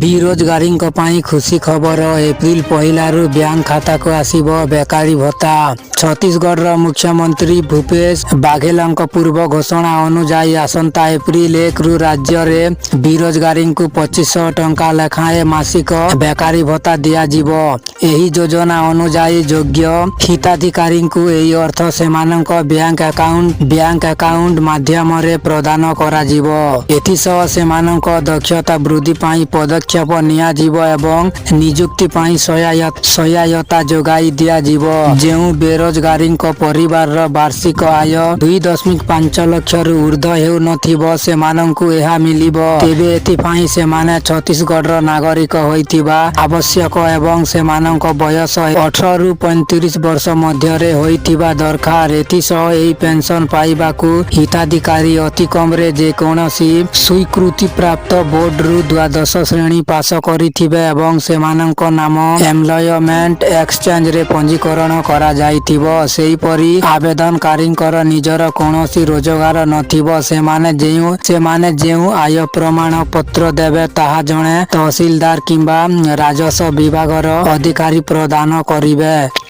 बेरोजगारीଙ୍କ ପାଇଁ ଖୁସି ଖବର। ଏପ୍ରିଲ ପହିଲାରୁ ବ୍ୟାଙ୍କ ଖାତାକୁ ଆସିବ ବେକାରୀ ଭତ୍ତା। ଛତିଶଗଡ଼ର ମୁଖ୍ୟମନ୍ତ୍ରୀ ଭୂପେଶ ବାଘେଲଙ୍କ ପୂର୍ବ ଘୋଷଣା ଅନୁଯାୟୀ ଆସନ୍ତା ଏପ୍ରିଲ 1ରୁ ରାଜ୍ୟରେ ବେରୋଜଗାରୀଙ୍କୁ 2500 ଟଙ୍କା ଲେଖାଏଁ ମାସିକ ବେକାରୀ ଭତ୍ତା ଦିଆଯିବ। ଏହି ଯୋଜନା ଅନୁଯାୟୀ ଯୋଗ୍ୟ ହିତାଧିକାରୀଙ୍କୁ ଏହି ଅର୍ଥ ସେମାନଙ୍କ ବ୍ୟାଙ୍କ ଆକାଉଣ୍ଟ ମାଧ୍ୟମରେ ପ୍ରଦାନ କରାଯିବ। ଏଥିସହ ସେମାନଙ୍କ ଦକ୍ଷତା ବୃଦ୍ଧି ପାଇଁ ପଦକ୍ଷେପ ନିଆଯିବ ଏବଂ ନିଯୁକ୍ତି ପାଇଁ ସହାୟତା ଯୋଗାଇ ଦିଆଯିବ। ଯେଉଁ ବେରୋଜଗାରୀଙ୍କ ପରିବାରର ବାର୍ଷିକ ଆୟ 2.5 ଲକ୍ଷରୁ ଉର୍ଦ୍ଧ୍ୱ ହେଉନଥିବ ସେମାନଙ୍କୁ ଏହା ମିଳିବ। ତେବେ ଏଥିପାଇଁ ସେମାନେ ଛତିଶଗଡ଼ର ନାଗରିକ ହୋଇଥିବା ଆବଶ୍ୟକ ଏବଂ ସେମାନଙ୍କ ବୟସ 18ରୁ 35 ବର୍ଷ ମଧ୍ୟରେ ହୋଇଥିବା ଦରକାର। ଏଥିସହ ଏହି ପେନସନ ପାଇବାକୁ ହିତାଧିକାରୀ ଅତିକମରେ ଯେକୌଣସି ସ୍ୱୀକୃତିପ୍ରାପ୍ତ ବୋର୍ଡରୁ ଦ୍ୱାଦଶ ଶ୍ରେଣୀ ପାସ କରିଥିବେ ଏବଂ ସେମାନଙ୍କ ନାମ ଏମ୍ପ୍ଲୟମେଣ୍ଟ ଏକ୍ସଚେଞ୍ଜରେ ପଞ୍ଜୀକରଣ କରାଯାଇଥିବ। ସେହିପରି ଆବେଦନକାରୀଙ୍କର ନିଜର କୌଣସି ରୋଜଗାର ନଥିବ। ସେମାନେ ଯେଉଁ ଆୟ ପ୍ରମାଣ ପତ୍ର ଦେବେ ତାହା ଜଣେ ତହସିଲଦାର କିମ୍ବା ରାଜସ୍ୱ ବିଭାଗର ଅଧିକାରୀ ପ୍ରଦାନ କରିବେ।